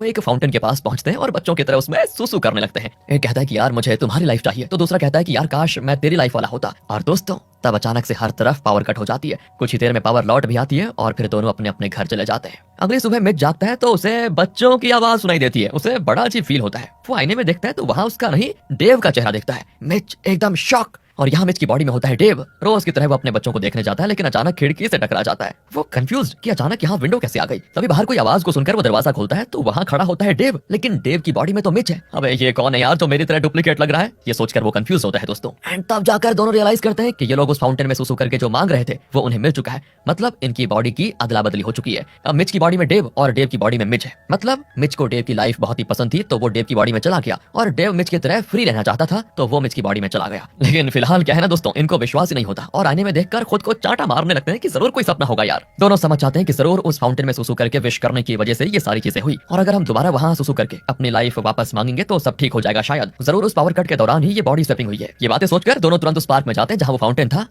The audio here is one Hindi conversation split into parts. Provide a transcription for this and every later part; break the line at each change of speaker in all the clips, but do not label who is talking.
वो एक फाउंटेन के पास पहुंचते हैं और बच्चों की तरह उसमें सुसु करने लगते हैं। एक कहता है कि यार मुझे तुम्हारी लाइफ चाहिए, तो दूसरा कहता है कि यार काश मैं तेरी लाइफ वाला होता। और दोस्तों तब अचानक से हर तरफ पावर कट हो जाती है। कुछ ही देर में पावर लौट भी आती है और फिर दोनों अपने अपने घर चले जाते हैं। अगली सुबह मिच जागता है तो उसे बच्चों की आवाज सुनाई देती है। उसे बड़ा अजीब फील होता है। वो आईने में देखता है तो वहां उसका नहीं डेव का चेहरा दिखता है। मिच एकदम शॉक, और यहाँ मिच की बॉडी में होता है डेव। रोज की तरह वो अपने बच्चों को देखने जाता है, लेकिन अचानक खिड़की से टकरा जाता है। वो कंफ्यूज कि अचानक यहाँ विंडो कैसे आ गई। तभी बाहर कोई आवाज को सुनकर वो दरवाजा खोलता है तो वहाँ खड़ा होता है डेव, लेकिन डेव की बॉडी में तो मिच है। अबे ये कौन है यार, तो मेरी तरह डुप्लीकेट लग रहा है। ये सोचकर वो कंफ्यूज होता है दोस्तों। एंड तब जाकर दोनों रियलाइज करते हैं कि ये लोग उस फाउंटेन में सुसु करके जो मांग रहे थे वो उन्हें मिल चुका है। मतलब इनकी बॉडी की अदला बदली हो चुकी है। अब मिच की बॉडी में डेव और डेव की बॉडी में मिच है। मतलब मिच को डेव की लाइफ बहुत ही पसंद थी तो वो डेव की बॉडी में चला गया, और डेव मिच की तरह फ्री रहना चाहता था तो वो मिच की बॉडी में चला गया। लेकिन फिलहाल क्या है ना दोस्तों, इनको विश्वास ही नहीं होता और आईने में देखकर खुद को चांटा मारने लगते हैं कि जरूर कोई सपना होगा यार। दोनों समझ जाते हैं कि जरूर उस फाउंटेन में सुसु करके विश करने की वजह से ये सारी चीजें हुई, और अगर हम दोबारा वहां सुसु करके अपनी लाइफ वापस मांगेंगे तो सब ठीक हो जाएगा शायद। जरूर उस पावर कट के दौरान ही ये बॉडी स्वैपिंग हुई है। ये बातें सोचकर दोनों तुरंत उस पार्क में जाते हैं जहां वो फाउंटेन था।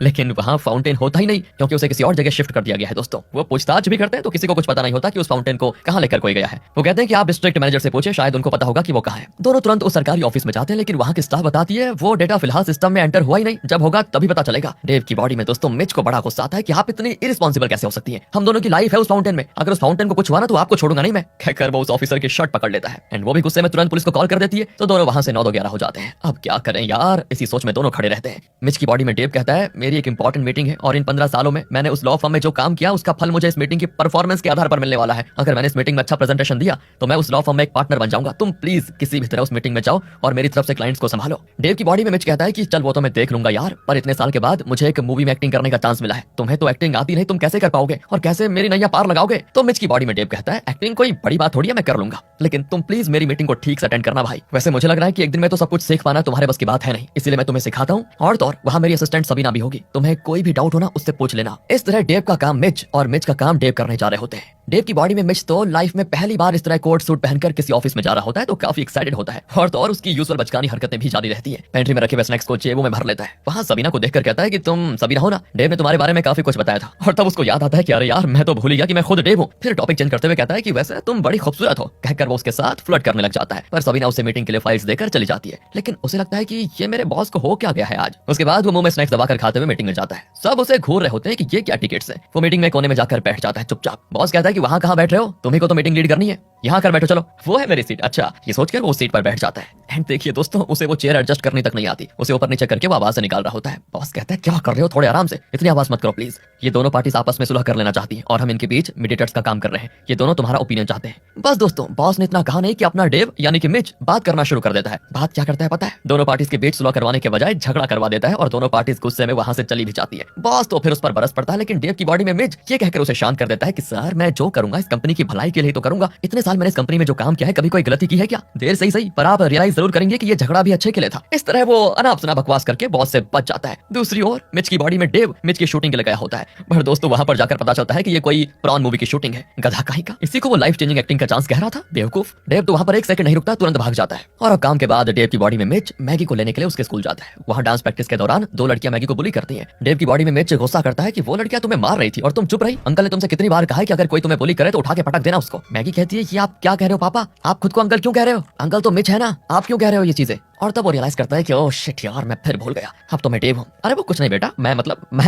लेकिन वहां फाउंटेन होता ही नहीं, क्योंकि उसे किसी और जगह शिफ्ट कर दिया गया है दोस्तों। वो पूछताछ भी करते हैं तो किसी को कुछ पता नहीं होता कि उस फाउंटेन को कहां लेकर कोई गया है। वो कहते हैं कि आप डिस्ट्रिक्ट मैनेजर से पूछे, शायद उनको पता होगा कि वो कहां है। दोनों तुरंत उस सरकारी ऑफिस में जाते हैं, लेकिन वहां की स्टाफ बताती है वो डेटा फिलहाल सिस्टम में एंटर हुआ ही नहीं, जब होगा तभी पता चलेगा। डेव की बॉडी में दोस्तों मिच को बड़ा गुस्सा आता है कि आप इतनी इरिस्पॉन्सिबल कैसे हो सकती हैं। हम दोनों की लाइफ है उस फाउंटेन में, अगर उस फाउंटेन को कुछ हुआ ना तो आपको छोड़ूंगा नहीं मैं, कहकर वो उस ऑफिसर की शर्ट पकड़ लेता है। एंड वो भी गुस्से में तुरंत पुलिस को कॉल कर देती है। तो दोनों वहां से 9-11 हो जाते हैं। अब क्या करें यार, इसी सोच में दोनों खड़े रहते हैं। मिच की बॉडी में डेव कहता है मेरी एक इंपॉर्टेंट मीटिंग है और इन 15 सालों में मैंने उस लॉ फर्म में जो काम किया उसका फल मुझे इस मीटिंग की परफॉर्मेंस के आधार पर मिलने वाला है। अगर मैंने इस मीटिंग में अच्छा प्रेजेंटेशन दिया तो मैं उस लॉ फर्म में एक पार्टनर बन जाऊंगा। तुम प्लीज किसी भी तरह उस मीटिंग में जाओ और मेरी तरफ से क्लाइंट्स को संभालो। डेव की बॉडी में मिच कहता है कि चल वो तो मैं देख लूंगा यार, पर इतने साल के बाद मुझे एक मूवी में एक्टिंग करने का चांस मिला है। तुम्हें तो एक्टिंग आती नहीं, तुम कैसे कर पाओगे और कैसे मेरी नैया पार लगाओगे। तो मिच की बॉडी में डेव कहता है एक्टिंग कोई बड़ी बात थोड़ी है, मैं कर लूंगा, लेकिन तुम प्लीज मेरी मीटिंग को ठीक से अटेंड करना भाई। वैसे मुझे लग रहा है कि एक दिन में तो सब कुछ सीख पाना तुम्हारे बस की बात है नहीं, इसलिए मैं तुम्हें सिखाता हूँ। और तो और वहाँ मेरी असिस्टेंट सबीना भी होगी, तुम्हें कोई भी डाउट हो ना उससे पूछ लेना। इस तरह डेव का काम मिच और मिच का काम डेव करने जा रहे होते हैं। डेव की बॉडी में मिच तो लाइफ में पहली बार इस तरह कोट सूट पहनकर किसी ऑफिस में जा रहा होता है तो काफी एक्साइटेड होता है, और तो और उसकी यूजुअल बचकानी हरकतें भी जारी रहती है। पेंट्री में रखे हुए स्नैक्स को जेबों में भर लेता है। वहाँ सबीना को देखकर कहता है कि तुम सबीना हो ना, डेव ने तुम्हारे बारे में काफी कुछ बताया था। और तब उसको याद आता है कि अरे यार मैं तो भूल गया कि मैं खुद डेव हूँ। फिर टॉपिक चेंज करते हुए कहता है कि वैसे तुम बड़ी खूबसूरत हो, कहकर वो उसके साथ फ्लर्ट करने लग जाता है। पर सबीना उसे मीटिंग के लिए फाइल्स देकर चली जाती है, लेकिन उसे लगता है कि ये मेरे बॉस को हो क्या गया है आज। उसके बाद वो मुंह में स्नैक्स दबाकर खाते हुए मीटिंग में जाता है। सब उसे घूर रहे होते हैं कि ये क्या टिकट्स है। वो मीटिंग में कोने में जाकर बैठ जाता है चुपचाप। बॉस कहता है कि वहाँ कहाँ बैठ रहे हो, तुम्ही को तो मीटिंग लीड करनी है, यहाँ कर बैठो, चलो वो है मेरी सीट। अच्छा, ये सोचकर वो सीट पर बैठ जाता है। एंड देखिए दोस्तों, उसे वो चेयर एडजस्ट करनी तक नहीं आती, उसे ऊपर नीचे करके वो आवाज से निकाल रहा होता है। बॉस कहता है क्या कर रहे हो, थोड़े आराम से, इतनी आवाज मत करो प्लीज। ये दोनों पार्टीज आपस में सुलह कर लेना चाहती हैं और हम इनके बीच मीडिएटर्स का काम कर रहे हैं। ये दोनों तुम्हारा ओपिनियन चाहते हैं। बस दोस्तों, बॉस ने इतना कहा नहीं कि अपना डेव यानी कि मिच बात करना शुरू कर देता है। बात क्या करता है पता है, दोनों पार्टीज के बीच सुलह करवाने के बजाय झगड़ा करवा देता है और दोनों पार्टीज गुस्से में वहां से चली भी जाती है। बॉस तो फिर उस पर बरस पड़ता है, लेकिन डेव की बॉडी में मिच ये कहकर उसे शांत कर देता है कि सर मैं जो करूंगा इस कंपनी की भलाई के लिए तो करूंगा। इतने साल मैंने इस कंपनी में जो काम किया है, कभी कोई गलती की है क्या? देर से ही सही, पर आप रियलाइज जरूर करेंगे कि ये झगड़ा भी अच्छे के लिए था। इस तरह वो अनाप शनाप बकवास करके बॉस से बच जाता है। दूसरी ओर मिच की बॉडी में डेव मिच की शूटिंग के लिए गया होता है, पर दोस्तों वहां पर जाकर पता चलता है कि ये कोई प्रॉन मूवी की शूटिंग है। गधा कहीं का, इसी को वो लाइफ चेंजिंग एक्टिंग का चांस कह रहा था, बेवकूफ। डेव तो वहां पर एक सेकंड नहीं रुकता, तुरंत भाग जाता है। और अब काम के बाद डेव की बॉडी में मिच मैगी को लेने के लिए उसके स्कूल जाता है। वहां डांस प्रैक्टिस के दौरान दो लड़कियां मैगी को बुली करती हैं। डेव की बॉडी में मिच गुस्सा करता है कि वो लड़कियां तुम्हें मार रही थी और तुम चुप रही। अंकल ने तुमसे कितनी बार कहा है कि अगर कोई तुम्हें बुली करे तो उठा के पटक देना उसको। मैगी कहती है ये आप क्या कह रहे हो पापा, आप खुद को अंकल क्यों कह रहे हो? अंकल तो मिच है ना, आप क्यों कह रहे हो ये चीजें? और तब वो रियलाइज करता है कि ओह शिट यार, मैं फिर भूल गया, अब तो मैं डेव हूँ। अरे वो कुछ नहीं बेटा, मैं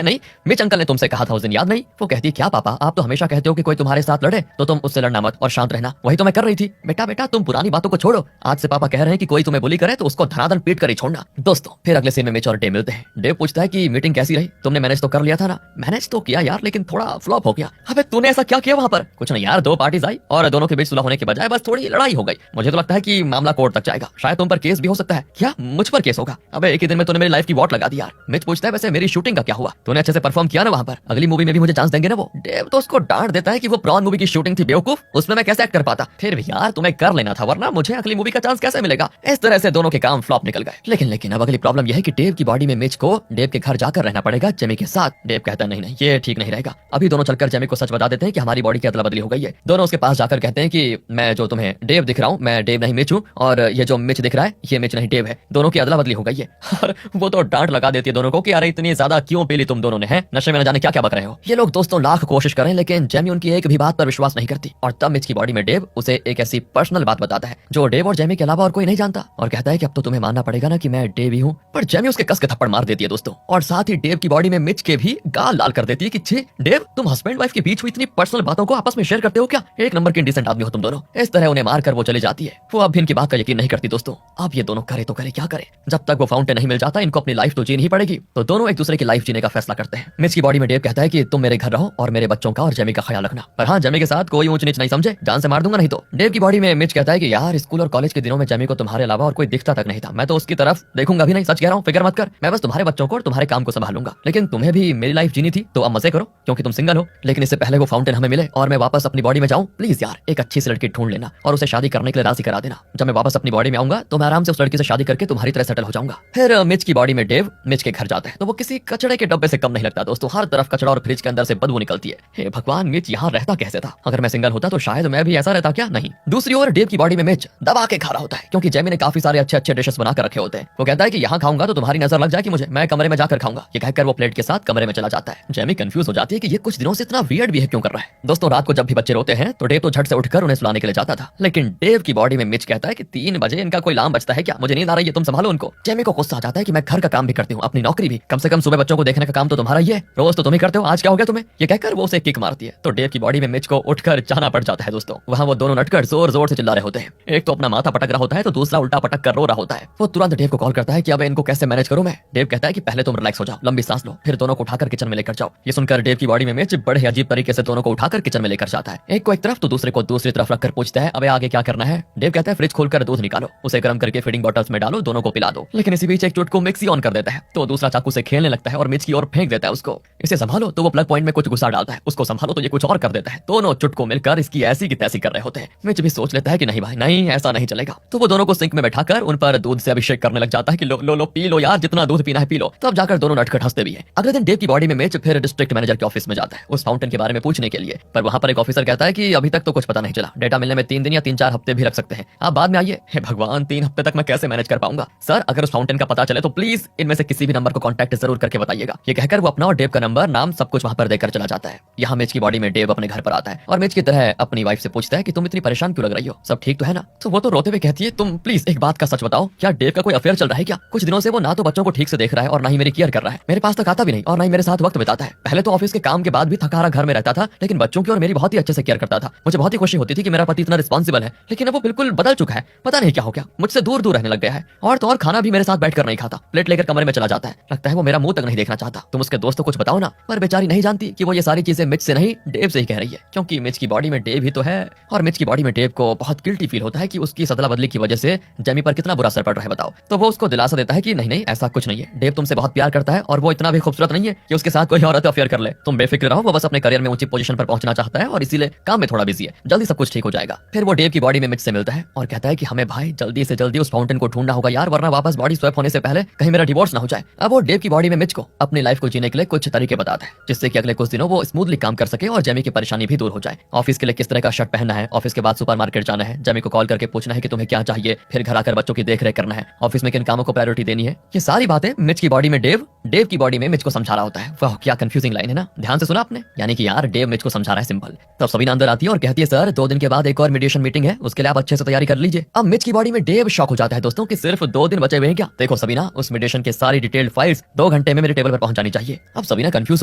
नहीं, मिच अंकल ने तुमसे कहा था उस दिन, याद नहीं? वो कहती है क्या पापा, आप तो हमेशा कहते हो कि कोई तुम्हारे साथ लड़े तो तुम उससे लड़ना मत और शांत रहना, वही तो मैं कर रही थी। बेटा बेटा तुम पुरानी बातों को छोड़ो, आज से पापा कह रहे हैं कि कोई तुम्हें बुली करे तो उसको धनाधन पीट कर ही छोड़ना। दोस्तों फिर अगले सीन में मिच और डेव मिलते हैं। डेव पूछता है कि मीटिंग कैसी रही, तुमने मैनेज तो कर लिया था ना? मैनेज तो किया यार, लेकिन थोड़ा फ्लॉप हो गया। अबे तूने ऐसा क्या किया वहां पर? कुछ नहीं यार, दो पार्टीज आई और दोनों के बीच सुलह होने के बजाय बस थोड़ी लड़ाई हो गई। मुझे तो लगता है कि मामला कोर्ट तक जाएगा, शायद तुम पर केस भी हो सकता है। क्या मुझ पर केस होगा? अबे एक ही दिन में तूने मेरी लाइफ की वॉट लगा दी यार। मिच पूछता है वैसे मेरी शूटिंग का क्या हुआ, तूने अच्छे से परफॉर्म किया ना वहां पर, अगली मूवी में भी मुझे चांस देंगे ना वो? डेव तो उसको डांट देता है कि वो प्रॉन मूवी की शूटिंग थी बेवकूफ, उसमें मैं कैसे एक्ट कर पाता। फिर भी यार तुम्हें कर लेना था, वरना मुझे अगली मूवी का चांस कैसे मिलेगा? इस तरह से दोनों के काम फ्लॉप निकल गए। लेकिन अब अगली प्रॉब्लम यह है कि डेव की बॉडी में मिच को डेव के घर जाकर रहना पड़ेगा जेमी के साथ। डेव कहता है नहीं ये ठीक नहीं रहेगा। अभी दोनों चलकर जेमी को सच बता देते हैं कि हमारी बॉडी की अदला बदली हो गई है। दोनों उसके पास जाकर कहते हैं कि मैं जो तुम्हें डेव दिख रहा हूँ, मैं डेव नहीं मिच हूँ, और ये जो मिच दिख रहा है ये मिच नहीं डेव है, दोनों की अदला बदली हो गई है। और वो तो डांट लगा देती है दोनों को कि अरे इतनी ज्यादा क्यों पी ली तुम दोनों ने, है नशे में न जाने क्या क्या बक रहे हो। ये लोग दोस्तों लाख कोशिश करें लेकिन जेमी उनकी एक भी बात पर विश्वास नहीं करती। और तब मिच की बॉडी में डेव उसे एक ऐसी पर्सनल बात बताता है जो डेव और जेमी के अलावा और कोई नहीं जानता, और कहता है कि अब तो तुम्हें मानना पड़ेगा ना कि मैं डेव ही हूँ। पर जेमी उसके कस के थप्पड़ मार देती है दोस्तों, और साथ ही डेव की बॉडी में मिच के भी गाल लाल कर देती है कि छे डेव, तुम हस्बैंड वाइफ के बीच हुई इतनी पर्सनल बातों को आपस में शेयर करते हो क्या? एक नंबर के इंडिसेंट आदमी हो तुम दोनों। इस तरह उन्हें मारकर वो चली जाती है। वो अब भी इनकी बात का यकीन नहीं करती दोस्तों। अब ये दोनों करे तो करे क्या करे, जब तक वो फाउंटेन नहीं मिल जाता इनको अपनी लाइफ तो जीनी ही पड़ेगी। तो दोनों एक दूसरे की लाइफ जीने का फैसला करते हैं। मिच की बॉडी में डेव कहता है कि तुम मेरे घर रहो और मेरे बच्चों का और जेमी का ख्याल रखना, पर हाँ जेमी के साथ कोई ऊंच नीच नहीं समझे, जान से मार दूंगा नहीं तो। डेव की बॉडी में मिच कहता है कि यार स्कूल और कॉलेज के दिनों में जेमी को तुम्हारे अलावा और कोई दिखता तक नहीं था, मैं तो उसकी तरफ देखूंगा भी नहीं, सच कह रहा हूँ, फिक्र मत कर, मैं बस तुम्हारे बच्चों को और तुम्हारे काम को संभालूंगा। लेकिन तुम्हें भी मेरी लाइफ जीनी थी तो अब मजे करो क्योंकि तुम सिंगल हो। लेकिन इससे पहले वो फाउंटेन हमें मिले और मैं वापस अपनी बॉडी में जाऊं, प्लीज यार एक अच्छी सी लड़की ढूंढ लेना और उसे शादी करने के लिए राजी करा देना। जब मैं वापस अपनी बॉडी में आऊंगा तो मैं आराम से उस लड़की से शादी करके तुम्हारी तरह सेटल हो जाऊंगा। फिर मिच की बॉडी में डेव मिच के घर जाता है तो वो किसी कचड़े के डब्बे से कम नहीं लगता दोस्तों। हर तरफ कचड़ा और फ्रिज के अंदर से बदबू निकलती है। हे भगवान, मिच यहाँ रहता कैसे था? अगर मैं सिंगल होता तो शायद मैं भी ऐसा रहता क्या? नहीं। दूसरी ओर डेव की बॉडी में मिच दबा के खा रहा होता है क्योंकि जेमी ने काफी सारे अच्छे अच्छे डिशेस बनाकर रखे होते हैं। वो कहता है कि यहाँ खाऊंगा तो तुम्हारी नजर लग जाएगी मुझे, मैं कमरे में जाकर खाऊंगा। ये कहकर वो प्लेट के साथ कमरे में चला जाता है। जेमी कंफ्यूज हो जाती है कि ये कुछ दिनों से इतना वियर्ड बिहेव क्यों कर रहा है। दोस्तों रात को जब भी बच्चे रोते हैं तो डेव तो झट से उठकर उन्हें सुलाने के लिए जाता था, लेकिन डेव की बॉडी में मिच कहता है कि 3 बजे इनका कोई अलार्म बजता है क्या? मुझे नींद आ रही है, तुम संभालो उनको। जेमी को गुस्सा आ जाता है कि मैं घर का काम भी करती हूँ, अपनी नौकरी भी, कम से कम सुबह बच्चों को देखने का काम तो तुम्हारा ही है, रोज तो तुम ही करते हो, आज क्या हो गया तुम्हें? ये कहकर वो उसे किक मारती है तो डेव की बॉडी में मिच को उठकर जाना पड़ जाता है दोस्तों। वहाँ वो दोनों नटकर जोर जोर से चिल्ला रहे होते हैं। एक तो अपना माथा पटक रहा होता है तो दूसरा उल्टा पटक कर रो रहा होता है। वो तुरंत डेव को कॉल करता है कि अब इनको कैसे मैनेज करूं मैं। डेव कहता है कि पहले तुम रिलैक्स हो जाओ, लंबी सांस लो, फिर दोनों को उठाकर किचन में लेकर जाओ। ये सुनकर डेव की बॉडी में मिच बड़े अजीब तरीके से दोनों को उठाकर किचन में लेकर जाता है। एक को एक तरफ तो दूसरे को दूसरी तरफ रखकर पूछता है अबे आगे क्या करना है? डेव कहता है फ्रिज खोलकर दूध निकालो, उसे गर्म करके फीडिंग बॉटल्स में डालो, दोनों को पिला दो। लेकिन इसी बीच एक चुटकू मिक्सी ऑन कर देता है तो दूसरा चाकू से खेलने लगता है और मिच की ओर फेंक देता है उसको। इसे संभालो तो वो प्लग पॉइंट में कुछ गुस्सा डालता है, उसको संभालो तो ये कुछ और कर देता है। दोनों चुटकू मिलकर इसकी ऐसी की तैसी कर रहे होते हैं। मिच भी सोच लेता है कि नहीं भाई नहीं, ऐसा नहीं चलेगा। तो वो दोनों को सिंक में बैठाकर उन पर दूध से अभिषेक करने लग जाता है कि लो लो लो पी लो यार, जितना दूध पीना है पी लो। तब जाकर दोनों नटखट हंसते भी हैं। अगले दिन डेव की बॉडी में मिच फिर डिस्ट्रिक्ट मैनेजर के ऑफिस में जाता है उस फाउंटेन के बारे में पूछने के लिए। पर वहां पर एक ऑफिसर कहता है कि अभी तक तो कुछ पता नहीं चला, डेटा मिलने में 3 दिन या 3-4 हफ्ते भी लग सकते हैं, आप बाद में आइए। हे भगवान, 3 हफ्ते तक मैं कैसे मैनेज कर पाऊंगा? सर अगर उस फाउंटेन का पता चले तो प्लीज इनमें से किसी भी नंबर को कॉन्टैक्ट जरूर करके बताइएगा। ये कहकर वो अपना और डेव का नंबर नाम सब कुछ वहां पर देकर चला जाता है। यहाँ मिच की बॉडी में डेव अपने घर पर आता है और मिच की तरह अपनी वाइफ से पूछता है कि तुम इतनी परेशान क्यों लग रही हो, सब ठीक तो है ना? तो वो तो रोते हुए कहती है तुम प्लीज एक बात का सच बताओ, क्या डेव का कोई अफेयर चल रहा है क्या? कुछ दिनों से वो ना तो बच्चों को ठीक से देख रहा है और ना ही मेरी केयर कर रहा है, मेरे पास तक आता भी नहीं और ना ही मेरे साथ वक्त बिताता है। पहले तो ऑफिस के काम के बाद भी थका घर में रहता था, लेकिन बच्चों की और मेरी बहुत ही अच्छे से केयर करता था। मुझे बहुत ही खुशी होती थी कि मेरा पति इतना रिस्पॉन्सिबल है, लेकिन अब वो बिल्कुल बदल चुका है। पता नहीं क्या हो गया, मुझसे दूर दूर रहने लग गया है और तो और खाना भी मेरे साथ बैठकर नहीं खाता, प्लेट लेकर कमरे में चला जाता है। लगता है वो मेरा मुंह तक नहीं देखना चाहता। तुम उसके दोस्त को कुछ बताओ ना। पर बेचारी नहीं जानती कि वो ये सारी चीजें मिच से नहीं डेव से ही कह रही है, क्योंकि मिच की बॉडी में डेव ही तो है। और मिच की बॉडी में डेव को बहुत गिल्टी फील होता है कि उसकी सदला बदली की वजह से जेमी पर कितना बुरा असर पड़ रहा है बताओ। तो वो उसको दिलासा देता है कि नहीं नहीं ऐसा कुछ नहीं है, डेव तुमसे बहुत प्यार करता है और वो इतना भी खूबसूरत नहीं है कि उसके साथ कोई औरत अफेयर कर ले। तुम बेफिक्र रहो, वो बस अपने करियर में ऊंची पोजीशन पर पहुंचना चाहता है और इसीलिए काम में थोड़ा बिजी है, जल्दी सब कुछ ठीक हो जाएगा। फिर वो डेव की बॉडी में मिच से मिलता है और कहता है कि हमें भाई जल्दी से जल्दी उस फाउंटेन को ढूंढना होगा यार, वरना वापस बॉडी स्वैप होने से पहले कहीं मेरा डिवोर्स ना हो जाए। अब वो डेव की बॉडी में मिच को अपनी लाइफ को जीने के लिए कुछ तरीके बताता है जिससे कि अगले कुछ दिनों वो स्मूथली काम कर सके और जेमी की परेशानी भी दूर हो जाए। ऑफिस के लिए किस तरह का शर्ट पहनना है, ऑफिस के बाद सुपरमार्केट जाना है, जेमी को कॉल करके पूछना है कि तुम्हें क्या चाहिए, फिर घर आकर बच्चों की देखरेख करना है, ऑफिस में किन कामों को प्रायोरिटी देनी है। ये सारी बातें मिच की बॉडी में डेव की बॉडी में मिच को समझा रहा होता है। वाह क्या कंफ्यूजिंग लाइन है ना, ध्यान से सुना आपने? यानी कि यार डेव मिच को समझा रहा है सिंपल। तब सबीना अंदर आती है और कहती है सर 2 दिन के बाद एक और मीडिएशन मीटिंग है, उसके लिए आप अच्छे से तैयारी कर लीजिए। अब मिच की बॉडी में डेव शॉक हो जाता है दोस्तों कि सिर्फ 2 दिन बचे हुए हैं क्या? देखो सबीना, उस मीडिएशन के सारी डिटेल्ड फाइल्स 2 घंटे में मेरे टेबल पर पहुंच जानी चाहिए। अब सबीना कंफ्यूज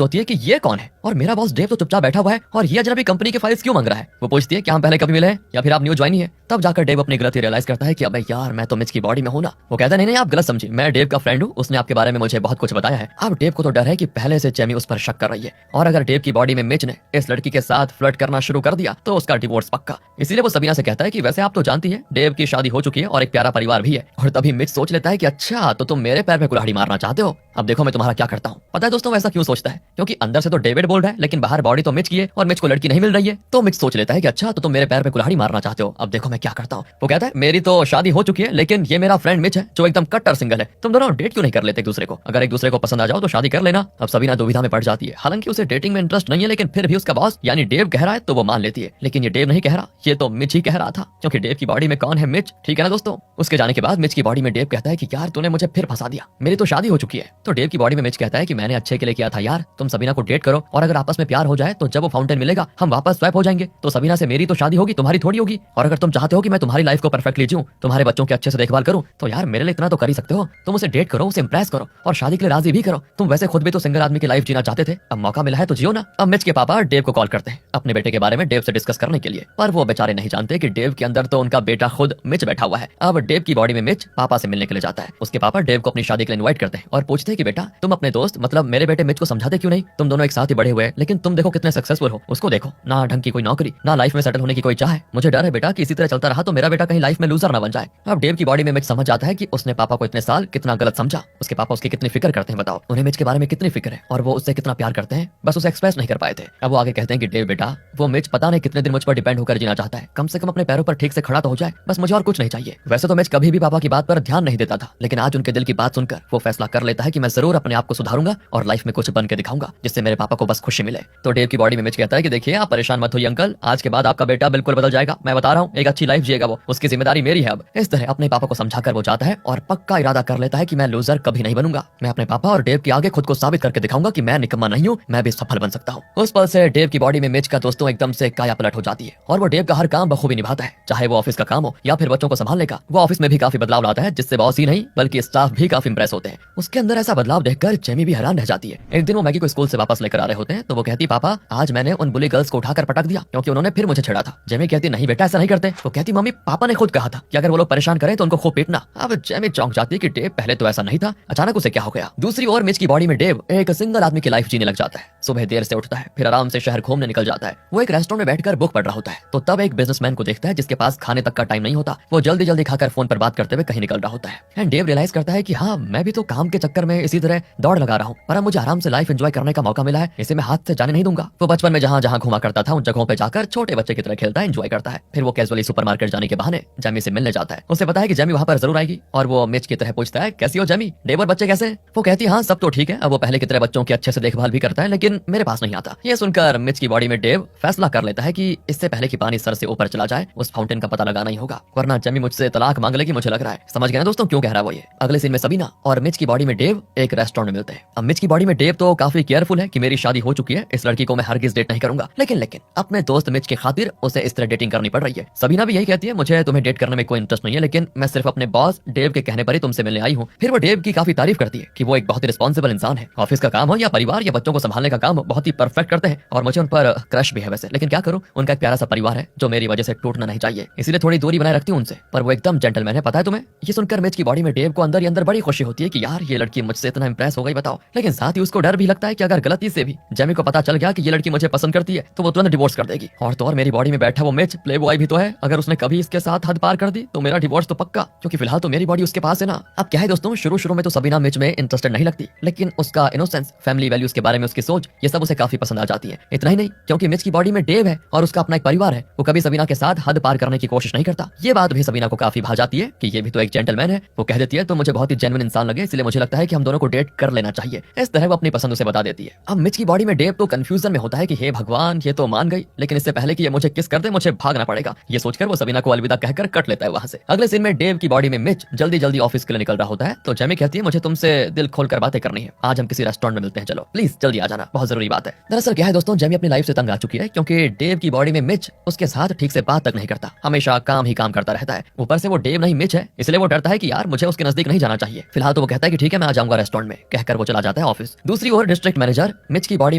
होती है कि ये कौन है और मेरा बॉस डेव तो चुपचाप बैठा हुआ है और ये अजनबी कंपनी के फाइल्स क्यों मांग रहा है? वो पूछती है क्या हम पहले कभी मिले हैं या फिर आप न्यू ज्वाइन ही है? तब जाकर डेव अपनी गलती रियलाइज करता है कि अबे यार मैं तो मिच की बॉडी में हूं ना। वो कहता है नहीं आप गलत समझी, मैं डेव का फ्रेंड हूं, उसने आपके बारे में मुझे बहुत कुछ बताया है। अब डेव को तो डर है कि पहले से जेमी उस पर शक कर रही है और अगर डेव की बॉडी में मिच ने इस लड़की के साथ फ्लर्ट करना शुरू कर दिया तो उसका डिवोर्स पक्का। इसीलिए वो सबीना से कहता है कि वैसे आप तो जानती है डेव की शादी हो चुकी है और एक प्यारा परिवार भी है। और तभी मिच सोच लेता है कि अच्छा तो तुम मेरे पैर पे कुल्हाड़ी मारना चाहते हो, अब देखो मैं तुम्हारा क्या करता हूँ। पता है दोस्तों वैसा क्यों सोचता है? क्योंकि अंदर से तो डेविड बोल रहा है लेकिन बाहर बॉडी तो मिच की है और मिच को लड़की नहीं मिल रही है। तो मिच सोच लेता है कि अच्छा तो तुम मेरे पैर पे कुल्हाड़ी मारना चाहते हो, अब देखो मैं क्या करता हूँ। वो कहता है मेरी तो शादी हो चुकी है लेकिन ये मेरा फ्रेंड मिच है जो एकदम कट्टर सिंगल है, तुम दोनों डेट क्यों नहीं कर लेते एक दूसरे को? अगर एक दूसरे को पसंद आ जाओ तो शादी कर लेना। अब सबीना दुविधा में पड़ जाती है, हालांकि उसे डेटिंग में इंटरेस्ट नहीं है लेकिन फिर भी उसका बॉस यानी डेव कह रहा है तो वो मान लेती है। लेकिन ये डेव नहीं कह रहा, ये तो मिच ही कह रहा था, क्योंकि डेव की बॉडी में कौन है? मिच, ठीक है ना दोस्तों। उसके जाने के बाद बाद मिच की बॉडी में डेव कहता है कि यार तूने मुझे फिर फंसा दिया, मेरी तो शादी हो चुकी है। तो डेव की बॉडी में मिच कहता है कि मैंने अच्छे के लिए किया था यार, तुम सबीना को डेट करो और अगर आपस में प्यार हो जाए तो जब वो फाउंटेन मिलेगा हम वापस स्वैप हो जाएंगे। तो सबीना से मेरी तो शादी होगी, तुम्हारी थोड़ी होगी। और अगर तुम चाहते हो कि मैं तुम्हारी लाइफ को परफेक्टली जीऊं, तुम्हारे बच्चों की अच्छे से देखभाल करूं, तो यार मेरे लिए इतना तो कर ही सकते हो। तुम उसे डेट करो, उसे इंप्रेस करो और शादी के लिए राजी भी करो। तुम वैसे खुद भी तो सिंगल आदमी की लाइफ जीना चाहते थे, अब मौका मिला है तो जियो ना। अब मिच के पापा डेव को कॉल करते हैं अपने बेटे के बारे में डेव से डिस्कस करने के लिए, पर वो बेचारे नहीं जानते कि डेव के अंदर तो उनका बेटा खुद मिच बैठा हुआ है। अब डेव की बॉडी में मिच पापा से मिलने के लिए जाता है। उसके पापा डेव को अपनी शादी के लिए इनवाइट करते हैं और पूछते हैं कि बेटा तुम अपने दोस्त मतलब मेरे बेटे मिच को समझाते क्यों नहीं, तुम दोनों एक साथ ही बड़े हुए, लेकिन तुम देखो कितने सक्सेसफुल हो, उसको देखो ना ढंग की कोई नौकरी ना लाइफ में सेटल होने की कोई चाह है। मुझे डर है बेटा कि इसी तरह चलता रहा तो मेरा बेटा कहीं लाइफ में लूजर ना बन जाए। अब डेव की बॉडी में मिच समझ जाता है कि उसने पापा को इतने साल कितना गलत समझा। उसके पापा उसकी कितनी फिक्र करते हैं, बताओ उन्हें मिच के बारे में कितनी फिक्र है और वो उससे कितना प्यार करते हैं, बस उसे एक्सप्रेस नहीं कर पाए थे। अब वो आगे कहते हैं कि डेव बेटा वो मिच पता नहीं कितने दिन मुझ पर डिपेंड होकर जीना चाहता है, कम से कम अपने पैरों पर ठीक से खड़ा तो हो जाए, बस मुझे और कुछ नहीं चाहिए। वैसे तो मिच कभी भी पापा की बात पर ध्यान नहीं देता था, लेकिन आज उनके दिल की बात सुनकर वो फैसला कर लेता है कि मैं जरूर अपने आप को सुधारूंगा और लाइफ में कुछ बन के दिखाऊंगा जिससे मेरे पापा को बस खुशी मिले। तो डेव की बॉडी में मिच कहता है कि देखिए आप परेशान मत होइए अंकल, आज के बाद आपका बेटा बिल्कुल बदल जाएगा, मैं बता रहा हूँ एक अच्छी लाइफ जिएगा वो, उसकी जिम्मेदारी मेरी है। अब इस तरह अपने पापा को समझाकर वो जाता है और पक्का इरादा कर लेता है कि मैं लूजर कभी नहीं बनूंगा, मैं अपने पापा और डेव के आगे खुद को साबित करके दिखाऊंगा कि मैं निकम्मा नहीं हूँ, मैं भी सफल बन सकता हूँ। उस पल से डेव की बॉडी में मिच का दोस्तों एकदम से काया पलट हो जाती है और वो डेव का हर काम बखूबी निभाता है, चाहे वो ऑफिस का काम हो या फिर बच्चों को संभालने का। वो ऑफिस में भी काफी बदलाव लाता है जिससे बॉस ही नहीं बल्कि स्टाफ भी काफी इंप्रेस होते हैं। उसके अंदर ऐसा बदलाव देखकर जेमी भी हैरान रह जाती है। एक दिन वो मैगी को स्कूल से वापस लेकर आ रहे होते हैं तो वो कहती पापा आज मैंने उन बुली गर्ल्स को उठाकर पटक दिया क्योंकि उन्होंने फिर मुझे छेड़ा था। जेमी कहती नहीं बेटा ऐसा नहीं करते। वो कहती मम्मी पापा ने खुद कहा था कि अगर वो लोग परेशान करें तो उनको खूब पीटना। अब जेमी चौंक जाती है कि डेव पहले तो ऐसा नहीं था, अचानक उसे क्या हो गया। दूसरी ओर मिच की बॉडी में डेव एक सिंगल आदमी की लाइफ जीने लग जाता है। सुबह देर से उठता है, फिर आराम से शहर घूमने निकल जाता है। वो एक रेस्टोरेंट में बैठकर बुक पढ़ रहा होता है तो तब एक बिजनेसमैन को देखता है जिसके पास खाने तक का टाइम नहीं होता। वो जल्दी जल्दी खाकर फोन पर बात करते हुए कहीं निकल रहा होता है एंड डेव रियलाइज करता है कि हाँ मैं भी तो काम के चक्कर में इसी तरह दौड़ लगा रहा हूँ, पर अब मुझे आराम से लाइफ एंजॉय करने का मौका मिला है, इसे मैं हाथ से जाने नहीं दूंगा। वो बचपन में जहाँ जहाँ घुमा करता था उन जगहों पे जाकर छोटे बच्चे की तरह खेलता है, एंजॉय करता है। फिर वो कैजुअली सुपरमार्केट जाने के बहाने जेमी से मिलने जाता है। उसे पता है कि जेमी वहाँ पर जरूर आएगी और वो मिच की तरह पूछता है कैसी हो जेमी, डेव और बच्चे कैसे? वो कहती है हाँ सब तो ठीक है। अब वो पहले की तरह बच्चों की अच्छे से देखभाल भी करता है लेकिन मेरे पास नहीं आता। ये सुनकर मिच की बॉडी में डेव फैसला कर लेता है कि इससे पहले कि पानी सर से ऊपर चला जाए उस फाउंटेन का पता लगाना ही होगा, वरना जेमी मुझसे तलाक मांग लेगी मुझे लग रहा है। समझ गए ना दोस्तों क्यों कह रहा है वो ये। अगले सीन में सबीना और मिच की बॉडी में डेव एक रेस्टोरेंट में मिलते हैं। अब मिच की बॉडी में डेव तो काफी केयरफुल है कि मेरी शादी हो चुकी है, इस लड़की को मैं हरगिज डेट नहीं करूंगा, लेकिन अपने दोस्त मिच की खातिर उसे इस तरह डेटिंग करनी पड़ रही है। सबीना भी यही कहती है मुझे तुम्हें डेट करने में कोई इंटरेस्ट नहीं है, लेकिन मैं सिर्फ अपने बॉस डेव के कहने पर ही तुमसे मिलने आई हूँ। फिर वो डेव की काफी तारीफ करती है कि वो एक बहुत ही रिस्पॉन्सिबल इंसान है, ऑफिस का काम हो या परिवार या बच्चों को संभालने का काम बहुत ही परफेक्ट करते हैं और मुझे उन पर क्रश भी है वैसे, लेकिन क्या करूं उनका एक प्यारा सा परिवार है जो मेरी वजह से टूटना नहीं चाहिए, इसीलिए थोड़ी दूरी बनाए रखती हूँ उनसे। पर वो एकदम जेंटलमैन है, पता है तुम्हें। ये सुनकर मिच की बॉडी में डेव को अंदर ही अंदर बड़ी खुशी होती है कि यार ये लड़की मुझसे इतना इंप्रेस हो गई बताओ, लेकिन साथ ही उसको डर भी लगता है कि अगर गलती से भी जेमी को पता चल गया कि ये लड़की मुझे पसंद करती है तो वो तुरंत डिवोर्स कर देगी। और तो और मेरी बॉडी में बैठा वो मिच प्ले बॉय भी तो है, अगर उसने कभी इसके साथ हद पार कर दी तो मेरा डिवोर्स तो पक्का, क्योंकि फिलहाल तो मेरी बॉडी उसके पास है ना। अब क्या है दोस्तों, शुरू में तो सबीना मिच में इंटरेस्टेड नहीं लगती, लेकिन उसका इनोसेंस, फैमिली वैल्यूज के बारे में उसकी सोच, ये सब उसे काफी पसंद आ जाती है। इतना ही नहीं, क्योंकि मिच की बॉडी में डेव है और उसका अपना एक परिवार है, वो कभी सबीना के साथ हद पार करने की कोशिश नहीं करता। ये बात भी सबीना को काफी भा जाती है कि ये भी तो एक जेंटलमैन है। वो कह देती है तो मुझे बहुत ही जेन्युइन इंसान लगे, इसलिए मुझे लगता है कि हम दोनों को डेट कर लेना चाहिए। इस तरह वो अपनी पसंद उसे बता देती है। अब मिच की बॉडी में डेव तो कंफ्यूजन में होता है कि हे भगवान ये तो मान गई, लेकिन इससे पहले कि ये मुझे किस कर दे मुझे भागना पड़ेगा। ये सोचकर वो सबीना को अलविदा कहकर कट लेता है वहां से। अगले सीन में डेव की बॉडी में मिच जल्दी जल्दी ऑफिस के लिए निकल रहा होता है तो जेमी कहती है मुझे तुमसे दिल खोलकर बातें करनी है, आज हम किसी रेस्टोरेंट में मिलते हैं, चलो प्लीज जल्दी आ जाना, बहुत जरूरी बात है। दरअसल क्या है दोस्तों, जेमी अपनी लाइफ से तंग आ चुकी है क्योंकि डेव की बॉडी में मिच उसके साथ ठीक से बात तक नहीं करता, हमेशा काम ही काम करता रहता है। ऊपर से वो डेव नहीं मिच है, इसलिए वो डरता है कि यार मुझे उसके नजदीक नहीं जाना चाहिए। फिलहाल तो वो कहता है कि ठीक है मैं आ जाऊंगा रेस्टोरेंट में, कहकर वो चला जाता है ऑफिस। दूसरी ओर डिस्ट्रिक्ट मैनेजर मिच की बॉडी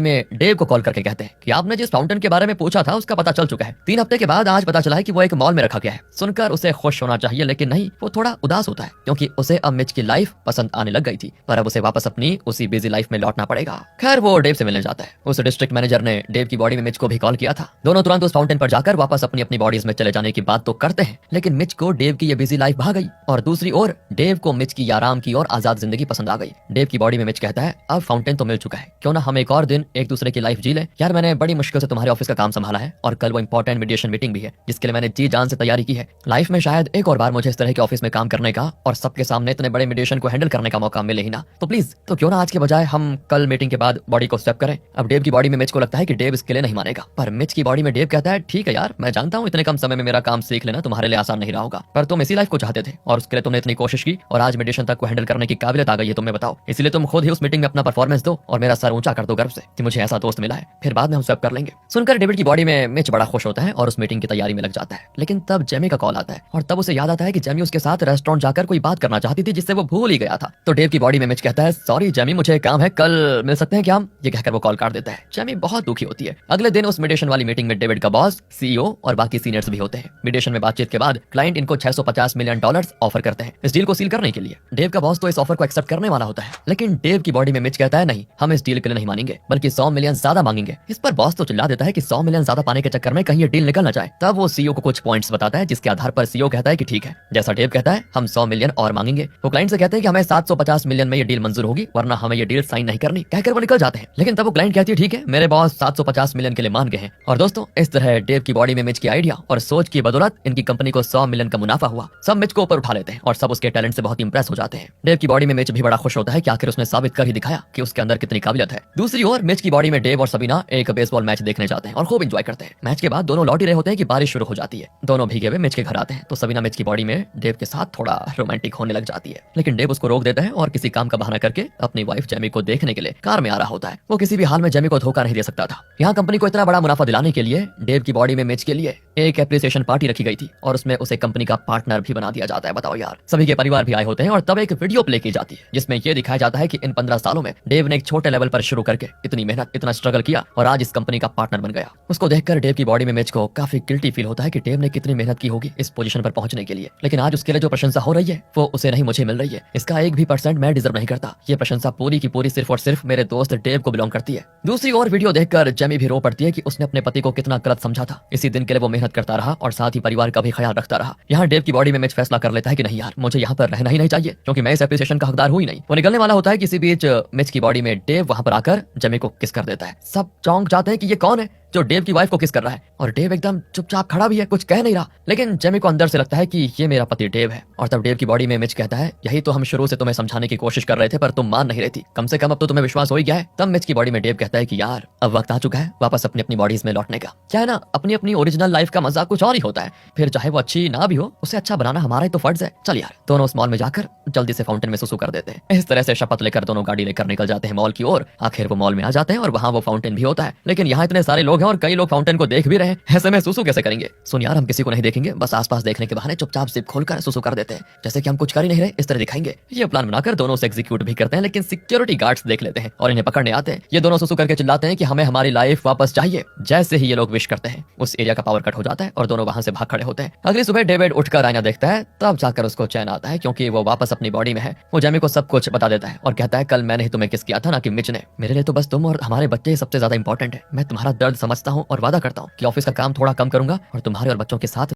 में डेव को कॉल करके कहते हैं कि आपने जिस फाउंटेन के बारे में पूछा था उसका पता चल चुका है। 3 हफ्ते के बाद आज पता चला है कि वो एक मॉल में रखा गया है। सुनकर उसे खुश होना चाहिए, लेकिन नहीं, वो थोड़ा उदास होता है क्योंकि उसे अब मिच की लाइफ पसंद आने लग गई थी, पर अब उसे वापस अपनी उसी बिजी लाइफ में लौटना पड़ेगा। खैर वो डेव से मिलने जाता है। उस डिस्ट्रिक्ट मैनेजर ने डेव की बॉडी में मिच को भी कॉल किया था। दोनों तुरंत उस फाउंटेन पर जाकर वापस अपनी अपनी बॉडीज में चले जाने की बात तो करते हैं, लेकिन मिच को डेव की ये बिजी लाइफ भा गई और दूसरी ओर डेव को मिच की आराम की और आजाद जिंदगी पसंद आ गई। डेव की बॉडी में मिच कहता है अब फाउंटेन तो मिल चुका है, क्यों ना हम एक और दिन एक दूसरे की लाइफ जी ले। यार मैंने बड़ी मुश्किल से तुम्हारे ऑफिस का काम संभाला है और कल वो इंपॉर्टेंट मीडिएशन मीटिंग भी है जिसके लिए मैंने जी जान से तैयारी की है। लाइफ में शायद एक और बार मुझे इस तरह के ऑफिस में काम करने का और सबके सामने इतने बड़े मीडिएशन को हैंडल करने का मौका मिले ही ना, तो प्लीज तो क्यों ना आज के बजाय हम कल मीटिंग के बाद बॉडी को स्वैप करें। अब डेव की बॉडी में मिच को लगता है कि डेव इसके लिए नहीं मानेगा, पर मिच की बॉडी में डेव कहता है ठीक है यार मैं जानता हूँ इतने कम समय में मेरा काम सीख लेना तुम्हारे लिए आसान नहीं रहा होगा, पर तुम इसी लाइफ को चाहते थे और उसके लिए तुमने इतनी कोशिश की और आज मेडिटेशन तक को हैंडल करने की काबिलियत आ गई है, तुम्हें बताओ। इसलिए तुम खुद ही उस मीटिंग में अपना परफॉर्मेंस दो और मेरा सर ऊंचा कर दो गर्व से कि मुझे ऐसा दोस्त मिला है, फिर बाद में हम सब कर लेंगे। सुनकर डेविड की बॉडी में मिच बड़ा खुश होता है और उस मीटिंग की तैयारी में लग जाता है। लेकिन तब जेमी का कॉल आता है और तब उसे याद आता है कि जेमी उसके साथ रेस्टोरेंट जाकर कोई बात करना चाहती थी जिससे वो भूल ही गया था। तो डेव की बॉडी में मिच कहता है, सॉरी जेमी, मुझे काम है, कल मिल सकते हैं क्या हम? ये कहकर वो कॉल काट देता है। जेमी बहुत दुखी होती है। अगले दिन उस मेडिटेशन वाली मीटिंग में डेविड का बॉस, सीईओ और बाकी सीनियर्स भी होते हैं। मेडिटेशन में बातचीत के बाद क्लाइंट इनको $650 मिलियन ऑफर करते हैं इस डील को सील करने के लिए। डेव का बॉस तो इस ऑफर को एक्सेप्ट करने वाला होता है, लेकिन डेव की बॉडी में मिच कहता है, नहीं, हम इस डील के लिए नहीं मानेंगे, बल्कि 100 मिलियन ज्यादा मांगेंगे। इस पर बॉस तो चिल्ला देता है कि 100 मिलियन ज्यादा पाने के चक्कर में कहीं ये डील निकल ना जाए। तब वो सीईओ को कुछ पॉइंट्स बताता है जिसके आधार पर सीईओ कहता है कि ठीक है, जैसा डेव कहता है हम 100 मिलियन और मांगेंगे। वो क्लाइंट से कहते हैं कि हमें 750 मिलियन में ये डील मंजूर होगी, वरना हमें ये डील साइन नहीं करनी, कहकर वो निकल जाते हैं। लेकिन तब वो क्लाइंट कहती है, ठीक है, मेरे बॉस 750 मिलियन के लिए मान गए हैं। और दोस्तों, इस तरह डेव की बॉडी में मिच की आइडिया और सोच की बदौलत इनकी कंपनी को 100 मिलियन का मुनाफा हुआ। सब मिच को ऊपर उठा लेते हैं और सब उसके टैलेंट से बहुत इंप्रेस हो जाते हैं। डेव की बॉडी में मिच भी बड़ा खुश होता है कि आखिर उसने साबित कर ही दिखाया कि उसके अंदर कितनी काबिलियत है। दूसरी ओर मिच की बॉडी में डेव और सबीना एक बेसबॉल मैच देखने जाते हैं और खूब एंजॉय करते हैं। मैच के बाद दोनों लौट ही रहे होते हैं कि बारिश शुरू हो जाती है। दोनों भीगे हुए मिच के घर आते हैं तो सबीना मिच की बॉडी में डेव के साथ थोड़ा रोमांटिक होने लग जाती है, लेकिन डेव उसको रोक देता है और किसी काम का बहाना करके अपनी वाइफ जेमी को देखने के लिए कार में आ रहा होता है। वो किसी भी हाल में जेमी को धोखा नहीं दे सकता था। यहाँ कंपनी को इतना बड़ा मुनाफा दिलाने के लिए डेव की बॉडी में मिच के लिए एक एप्रिसिएशन पार्टी रखी गई थी और उसमें उसे कंपनी का पार्टनर भी बना दिया जाता है। बताओ यार, सभी के परिवार भी आए होते हैं और तब एक वीडियो प्ले की जाती है जिसमें यह दिखाया जाता है कि इन 15 सालों में डेव ने एक छोटे लेवल पर शुरू करके इतनी मेहनत, इतना स्ट्रगल किया और आज इस कंपनी का पार्टनर बन गया। उसको देखकर डेव की बॉडी में मिच को काफी गिल्टी फील होता है कि डेव ने कितनी मेहनत की होगी इस पोजीशन पर पहुंचने के लिए, लेकिन आज उसके लिए जो प्रशंसा हो रही है वो उसे नहीं, मुझे मिल रही है। इसका 1% मैं डिजर्व नहीं करता। ये प्रशंसा पूरी की पूरी सिर्फ और सिर्फ मेरे दोस्त डेव को बिलोंग करती है। दूसरी ओर वीडियो देखकर जेमी भी रो पड़ती है कि उसने अपने पति को कितना गलत समझा था। इसी दिन के लिए वो मेहनत करता रहा और साथ ही परिवार का भी ख्याल रखता रहा। यहाँ डेव की बॉडी में मिच फैसला कर लेता है कि नहीं यार, मुझे यहाँ पर रहना ही नहीं चाहिए क्योंकि मैं इस एप्रिसिएशन का हकदार हूँ ही नहीं। वो निकलने वाला होता है, किसी बीच मिच की बॉडी में डेव वहां पर आकर जेमी को किस कर देता है। सब चौंक जाते हैं कि ये कौन है जो डेव की वाइफ को किस कर रहा है, और डेव एकदम चुपचाप खड़ा भी है, कुछ कह नहीं रहा। लेकिन जेमी को अंदर से लगता है कि ये मेरा पति डेव है। और तब डेव की बॉडी में मिच कहता है, यही तो हम शुरू से तुम्हें समझाने की कोशिश कर रहे थे पर तुम मान नहीं रही थी, कम से कम अब तो तुम्हें विश्वास हो ही गया है। तब मिच की बॉडी में डेव कहता है कि यार, अब वक्त आ चुका है वापस अपनी अपनी बॉडीज में लौटने का। क्या है ना, अपनी अपनी ओरिजिनल लाइफ का मजा कुछ और ही होता है, फिर चाहे वो अच्छी ना भी हो, उसे अच्छा बनाना हमारा ही तो फर्ज है। चल यार, दोनों उस मॉल में जाकर जल्दी से फाउंटेन में सुसु कर देते हैं। इस तरह से शपथ लेकर दोनों गाड़ी लेकर निकल जाते हैं मॉल की ओर। आखिर वो मॉल में आ जाते हैं और वहाँ वो फाउंटेन भी होता है, लेकिन यहाँ इतने सारे लोग हैं और कई लोग फाउंटेन को देख भी रहे हैं, ऐसे में सुसु कैसे करेंगे? सुन यार, हम किसी को नहीं देखेंगे, बस आसपास देखने के बहाने चुपचाप जिप खोलकर सुसु कर देते हैं, जैसे कि हम कुछ कर ही नहीं रहे, इस तरह दिखाएंगे। ये प्लान बनाकर दोनों से एग्जीक्यूट भी करते हैं, लेकिन सिक्योरिटी गार्ड्स देख लेते हैं और इन्हें पकड़ने आते हैं। ये दोनों सुसु करके चिल्लाते हैं कि हमें हमारी लाइफ वापस चाहिए। जैसे ही ये लोग विश करते हैं, उस एरिया का पावर कट हो जाता है और दोनों वहां से भाग खड़े होते हैं। अगली सुबह डेविड उठकर आईना देखता है, तब जाकर उसको चैन आता है क्योंकि वो वापस अपनी बॉडी में है। वो जेमी को सब कुछ बता देता है और कहता है, कल मैंने ही तुम्हें किस किया था ना कि मिच ने। मेरे लिए तो बस तुम और हमारे बच्चे सबसे ज्यादा इंपॉर्टेंट है। मैं तुम्हारा दर्द समझता हूँ और वादा करता हूँ कि ऑफिस का काम थोड़ा कम करूंगा और तुम्हारे और बच्चों के साथ